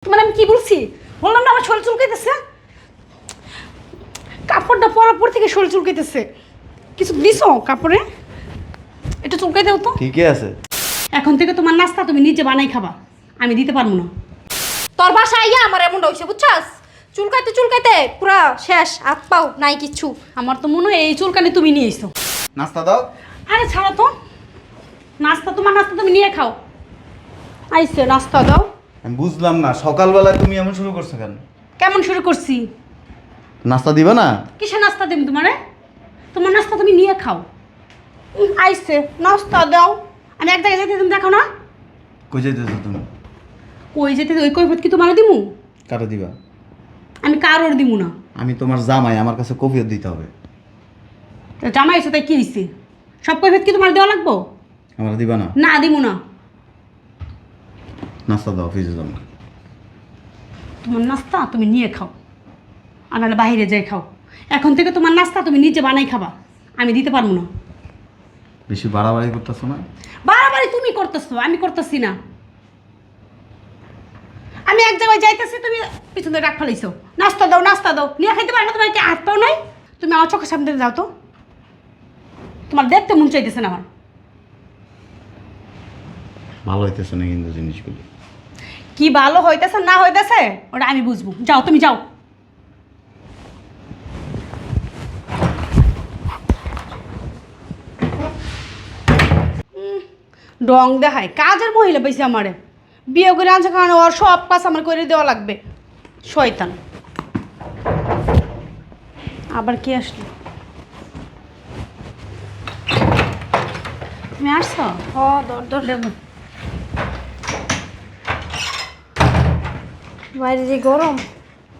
তোমার আমি কি বলছি? বললাম না আমার শরীর চুলকাইতেছে। কাপড়টা পরার পর থেকে শরীর চুলকাইতেছে। কিছু দিছো কাপড়ে? একটু চুলকাই দাও তো। ঠিকই আছে। এখন থেকে তোমার নাস্তা তুমি নিজে বানাই খাবা, আমি দিতে পারবো না। তোর বাসা আইয়া আমার এমনটা হইছে বুঝছাস? চুলকাইতে চুলকাইতে পুরা শেষ, হাত পাও নাই কিচ্ছু। আমার তো মনে হয় এই চুলকানি তুমি নিয়ে এসো। নাস্তা দাও। আরে ছাড়ো তো, নাস্তা তোমার নাস্তা তুমি নিয়ে খাও। আইসে নাস্তা দাও। আমি বুঝলাম না, সকালবেলায় তুমি এমন শুরু করছো কেন? কেমন শুরু করছি? নাস্তা দিবা না? কিসের নাস্তা দেব তোমারে? তোমার নাস্তা তুমি নিয়ে খাও। আইসে নাস্তা দাও। আমি এক জায়গায় যেতে তুমি দেখো না। কই যাইতেছো তুমি? কই যেতে ওই কৈফত কি তোমার দিমু? কারে দিবা? আমি কারোর দিমু না। আমি তোমার জামাই, আমার কাছে কফিও দিতে হবে। তা জামাই এসে তাই কি হইছে? সব কৈফত কি তোমার দেওয়া লাগবো? আমার দিবা না? না দিমু না। নাস্তা দাও, অফিসে যাবো। তোমার নাস্তা তুমি নিয়ে খাও, আর নাহলে বাইরে যাই খাও। এখন থেকে তোমার নাস্তা তুমি নিজে বানাই খাবা, আমি দিতে পারবো না। বেশি বাড়াবাড়ি করতেছো না? বাড়াবাড়ি তুমি করতেছো, আমি করতেছি না। আমি এক জায়গায় যাইতেছি, তুমি পিছন দিয়ে ডাক ফেলাইছো। নাস্তা দাও নাস্তা দাও, নিয়ে খাইতে পারো না? তোমার কি হাত পাও নাই? তুমি আমার চোখের সামনে যাও তো, তোমার দেখতে মন চাইতেছে না আমার। ভালো হইতেছে না কিন্তু জিনিসগুলি। কি ভালো হইতেছে না হইতেছে ওটা আমি বুঝবো। যাও তুমি যাও। ডং দেখায় কাজের মহিলা পাইছে আমারে। বিয়ে করে আনছে কারণে ওর সব কাজ আমার করে দেওয়া লাগবে। শয়তান। আবার কি আসলো? তুমি আসছো? দর দর দেখো বাইরে যে গরম।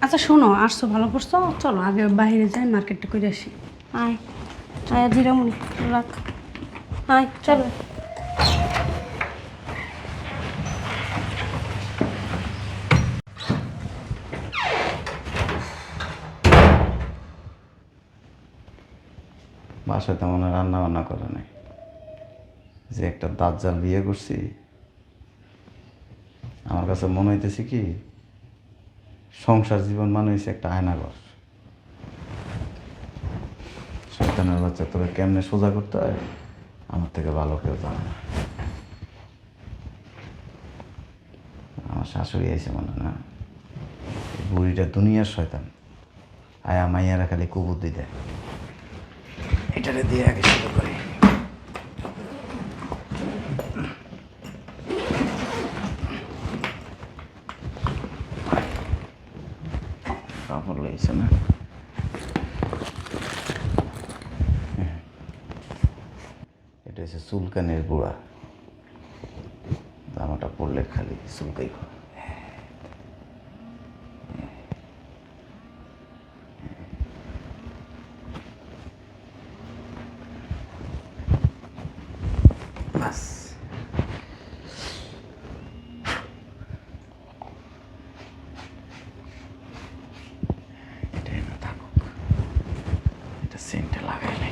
আচ্ছা শোনো, আসছো ভালো করছো, চলো আগে বাইরে যাই, মার্কেটটা করে আসি। আয় আয় জিরামুনি রাখ। আয় চলো। বাসায় তেমন রান্না বান্না করে নাই। যে একটা দাজ্জাল বিয়ে করছি, আমার কাছে মনে হইতেছে কি সংসার জীবন মানে হয়েছে একটা আয়নাঘর। শয়তানের বাচ্চা, তোকে কেমনে সোজা করতে হয় আমার থেকে ভালো কেউ জানে না। আমার শাশুড়ি আইছে মনে না, এই বুড়িটা দুনিয়ার শয়তান। আয়া মাইয়ারা খালি কুবুদ্ধি দেয়। এটারে দিয়ে আগে শুরু করি। কাপড় লইছে না? এটা হচ্ছে চুলকানির গুঁড়া। জামাটা পরলে খালি চুলকাই হয়। বাস, এটাই না থাকুক, এটা সেন্টে লাগাইলে।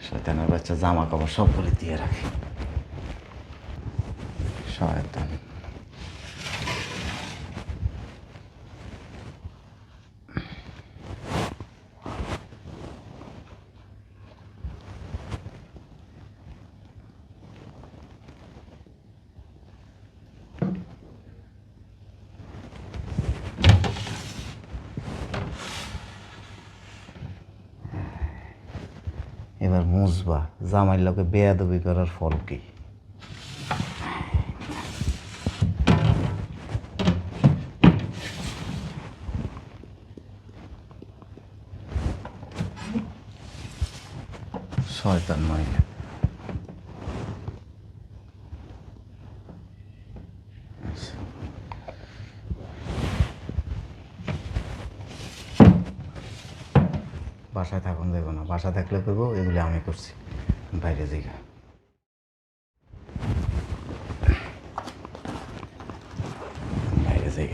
শয়তানের বাচ্চা জামা কাপড় সবগুলি দিয়ে রাখে। শয়তান। এবার মুসবা জামাইর লোকে বেয়াদবি করার ফল কি? শয়তান মহিলা। বাসায় থাকুন দেবো না, বাসা থাকলে করবো এগুলি আমি করছি। বাইরে যাই। বাইরে যাই।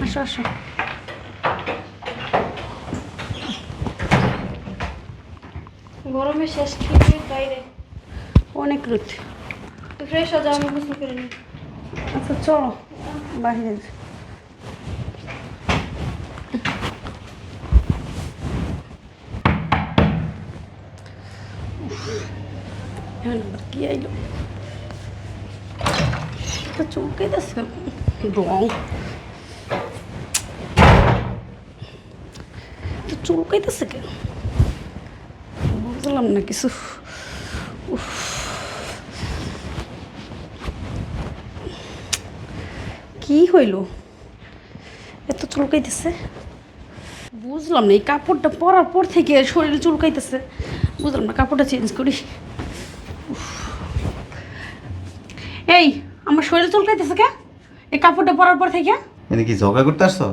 আসো আসো। গরমে শেষ খেয়ে বাইরে অনেক রোদ। তো ফ্রেশ হয়ে যাও, আমি গোসল করে নিই। আচ্ছা চলো বাইরে যাই। এখন আবার কি আইলো? তো চুলকাইতেছে রং, তো চুলকাইতেছে কেন বুঝলাম না কিছু। উফ, কি হইল এত চুলকাইতেছে? বুঝলাম না, এই কাপড়টা পরার পর থেকে শরীরে চুলকাইতেছে। বুঝলাম না, কাপড়টা চেঞ্জ করি। উফ। এই আমার শরীরে চুলকাইতেছে কে? এই কাপড়টা পরার পর থেকে। এনে কি ঝগড়া করতে আসছো?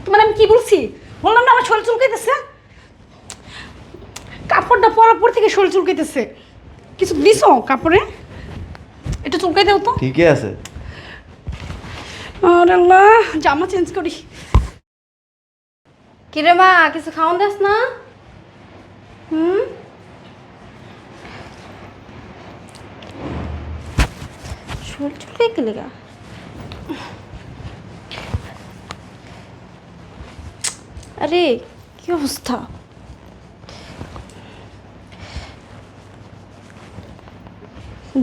তোমার আমি কি বলছি? বললাম না আমার শরীর চুলকাইতেছে। কাপড়টা পরার পর থেকে শরীর চুলকাইতেছে। কিছু দিছো কাপড়ে? এটা চুলকাই দাও তো। ঠিকই আছে। আরে আল্লাহ, জামা চেঞ্জ করি। কিরে মা, কিছু খাওয়ান দাস না? শরীর চুলকাই গেলে গা। আরে কি অবস্থা?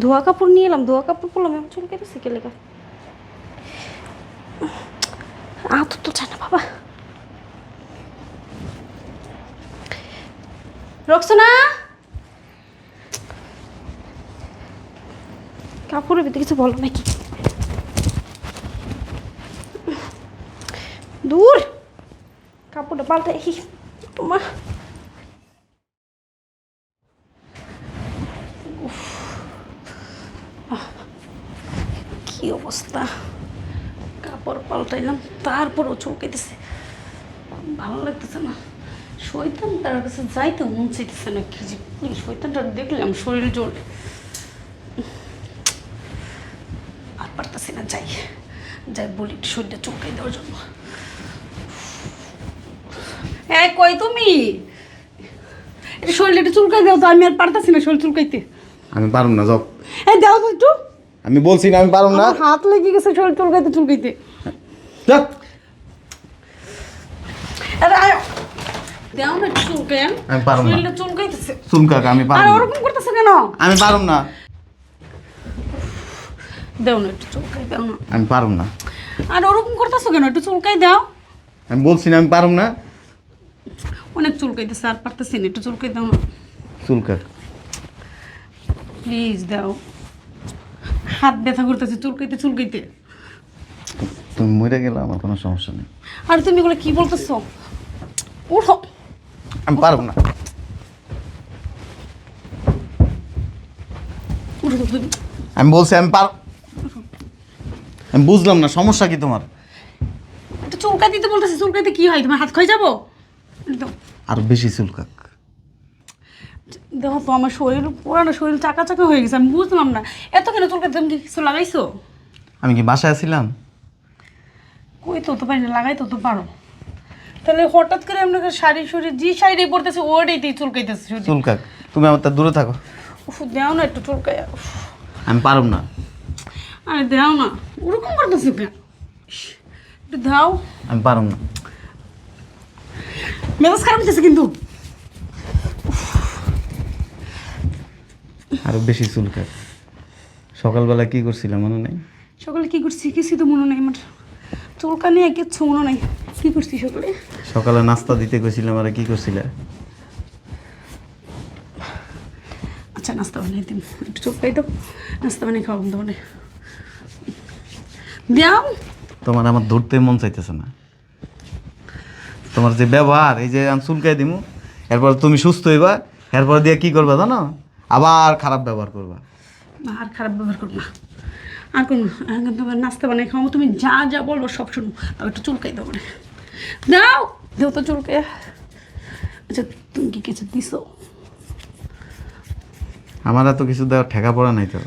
ধোয়া কাপড় নিয়ে এলাম, ধোয়া কাপড় পরলাম, এমন চুলকাইতেছে কে লেগা? আত তো চায় না বাবা। রক্সনা, কাপড়ের ভিতরে কিছু বলো নাকি? দূর, কাপড়টা পাল্টাই তোমার। কি অবস্থা, কাপড় পাল্টাইলাম তারপরও চুলকাইতেছে। ভালো লাগতেছে না। শয়তান তার কাছে যাইতে মন চাইতেছে না। কি যে শয়তানটা দেখলাম শরীর জ্বলে, আর পারতেছি না। যাই যাই বলি শরীরটা চুলকাই দেওয়ার জন্য। এই কই তুমি? এটা শরীরটা একটু চুলকাই দাও তো, আমি আর পারতেছি না শরীর চুলকাইতে। আমি পারুম না, যাও। এই দাও তো একটু। আমি বলছি না আমি পারুম না। আমার হাত লেগে গেছে শরীর চুলকাইতে চুলকাইতে। যা। আরে আয় দাও না একটু চুলকাই। আমি পারুম না। শরীরটা চুলকাইতেছে। চুলকাক আমি আর পারুম না। ওরকম করতেছে কেন? আমি পারুম না। দাও না একটু চুলকাই দাও না। আমি পারুম না। আর ওরকম করতেছো কেন? একটু চুলকাই দাও। আমি বলছি না আমি পারুম না। অনেক চুলকাইতেছে, আর পারতেছি না। একটু চুলকাই দাও না চুলকাক। প্লিজ দাও। হাত ব্যথা করতেছে চুলকাইতে চুলকাইতে। তুমি মরে গেলে আমার কোনো সমস্যা নেই। আর তুমি এগুলো কি বলতেছো? উঠো। আমি পারুম না। উঠো তো তুমি। আমি বলছি আমি আমি বুঝলাম না সমস্যা কি তোমার? একটু চুলকাই দিতে বলতেছি। চুলকাইতে কি হয়? তোমার হাত ক্ষয় যাবো? দাও। আর বেশি চুলকাক। দেখো তো আমার শরীর পুরানো শরীর চাকা চাকা হয়ে গেছে। আমি বুঝলাম না এত কেন চুলকাইতে। তুমি কি কিছু লাগাইছো? আমি কি বাসায় ছিলাম? কই তো তো পারি না, লাগাইতো তো পারো। তাহলে হঠাৎ করে আপনাকে শাড়ি শরীর যে শাড়ি পরতেছে ওটাইতেই চুলকাইতেছে শরীর। চুলকাক। তুমি আমার তার দূরে থাকো। উফ দাও না একটু চুলকাই। আমি পারুম না। আরে দাও না, ওরকম করতেছো কেন? ইস, একটু দাও। আমি পারুম না। মেজাজ খারাপ হইতেছে কিন্তু। আরো বেশি চুলকাক। সকালবেলা কি করছিলাম মনে নেই? সকালে কি করছি কিছু তো মনে নাই আমার। চুলকা নিয়ে কিচ্ছু মনে নাই। কি করছি সকালে? সকালে নাস্তা দিতে গেছিলাম। আর কি করছিলে? আচ্ছা নাস্তা বানিয়ে দিন, একটু চুলকাই দাও। নাস্তা বানিয়ে খাওয়াবো তোমার। দাও। তোমার আমার ধরতে মন চাইতেছে না। তোমার যে ব্যবহার, এই যে আমি চুলকাই দিমু, এরপর তুমি সুস্থ হইবা, এরপর দিয়ে কি করবা জানো? আবার খারাপ ব্যবহার করবা। আর খারাপ ব্যবহার করবো না। আর করবো না। এখন তোমার নাস্তা বানিয়ে খাওয়াবো। তুমি যা যা বলবো সব শুনো। তাও একটু চুলকাই দাও মানে। দাও দেও তো চুলকে। আচ্ছা তুমি কি কিছু দিছো? আমার এত কিছু দেওয়ার ঠেকা পড়া নাই তো।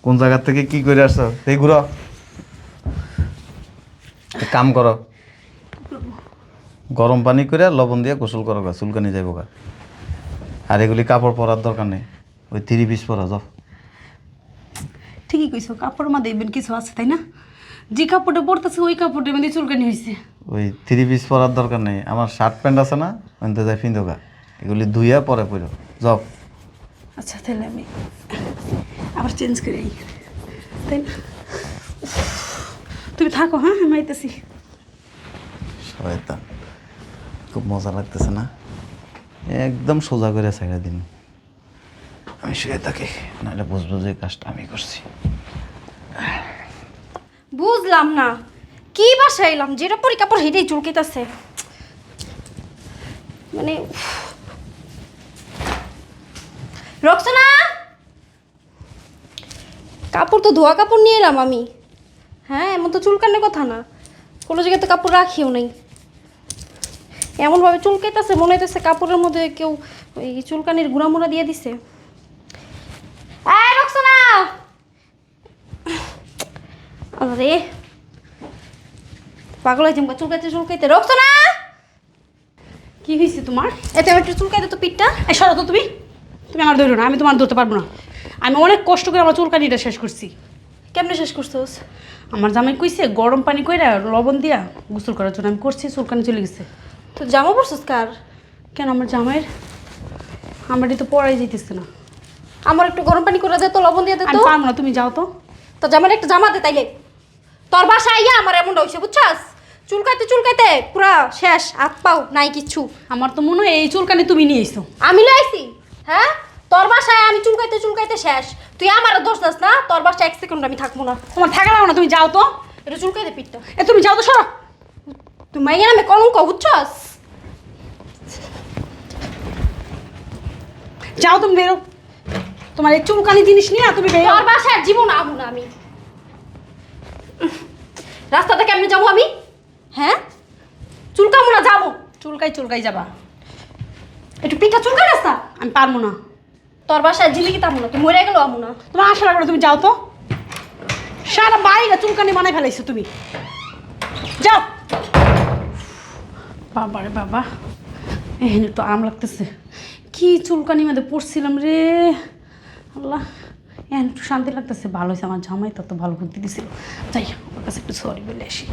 কোন জায়গা থেকে কি করে আসছো এই ঘুরো এক কাম করো গরম পানি করে লবণ দিয়ে গোসল করো গা চুলকানি যাইব গা আর এগুলি কাপড় পরার দরকার নেই ওই 3 পিস পরা যাও ঠিকই কইছো কাপড় মা দেখবেন কিছু আছে তাই না যে কাপড়টা পরতেছে ওই কাপড়টার মধ্যে চুলকানি হয়েছে ওই 3 পিস পরার দরকার নেই আমার শার্ট প্যান্ট আছে না ওইতে যাই পিন্ধো গা এগুলি ধুইয়া পরে পরো যাও আচ্ছা তাহলে আমি আবার চেঞ্জ করে আই তাই না তুমি থাকো হ্যাঁ আমি আইতেছি শয়তান খুব মজা লাগতেছে না একদম সোজা করে ছাইড়া দিন আমি শুয়ে থাকি নাহলে বুঝবো যে কাজটা আমি করছি বুঝলাম না কি বাসায় এলাম যেটা পরি কাপড় হেঁটেই চুলকিতেছে মানে রক্সনা কাপড় তো ধোয়া কাপড় নিয়ে এলাম আমি হ্যাঁ এমন তো চুলকানোর কথা না কোনো জায়গায় তো কাপড় রাখিও নাই এমনভাবে চুলকাইতেছে মনে হইতেছে কাপড়ের মধ্যে কেউ ওই চুলকানির গুঁড়া মুড়া দিয়ে দিছে এই রক্সনা আরে পাগল হয়েছে চুলকাইতে চুলকাইতে রক্সনা কি হয়েছে তোমার এতে আমার একটু চুলকাইতে তো পিঠটা এই সরো তো তুমি তুমি আমার ধরো না আমি তোমার ধরতে পারবো না আমি অনেক কষ্ট করে আমার চুলকানিটা শেষ করছি কেমনে শেষ করছোস আমার জামাই কইছে গরম পানি কইরা লবণ দিয়া গোসল করার জন্য আমি করছি চুলকানি চলে গেছে তো জামা পরছোস কার কেন আমার জামাইয়ের আমারই তো পড়াই যেতেছে না আমার একটু গরম পানি করে দে তো লবণ দিয়ে দে আমি তো পারবো না তুমি যাও তো তো জামার একটা জামা দে তাইলে তোর বাসা আইয়া আমার এমনটা হইছে বুঝছাস চুলকাইতে চুলকাইতে পুরা শেষ হাত পাও নাই কিচ্ছু আমার তো মনে হয় এই চুলকানি তুমি নিয়ে এসো আমি লইছি হ্যাঁ তোর বাসায় আমি চুলকাইতে চুলকাইতে শেষ তুই আমার দোষ দাস না তোর বাসায় 1 সেকেন্ড আমি থাকবো না তোমার থাকা লাগবে না তুমি যাও তো এটা চুলকাইতে পিঠটা এ তুমি যাও তো সরো তুই মাইয়া নামে কলঙ্ক বুঝছস যাও তুমি বেরো তোমার এই চুলকানি জিনিস নিয়ে তুমি বেরো তোর বাসায় জীবন আমু না আমি রাস্তাতে কেমনে যাবো আমি হ্যাঁ চুলকামু না যাবো চুলকাই চুলকাই যাবা একটু পিঠা চুলকাই রাস্তা আমি পারবো না তোর বাসায় জিলিকি তামু না তুই মরে গেলেও আমু না তোমার আশা লাগবে না, তুমি যাও তো সারা বাইরে চুলকানি বানাই ফেলাইছো তুমি যাও বাবা রে বাবা এখানে তো আরাম লাগতেছে কি চুলকানি মধ্যে পড়ছিলাম রে আল্লাহ এখন একটু শান্তি লাগতেছে ভালো হয়েছে আমার জামাই তত ভালো বুদ্ধি দিছিল যাই ওর কাছে একটু সরি বলে আসি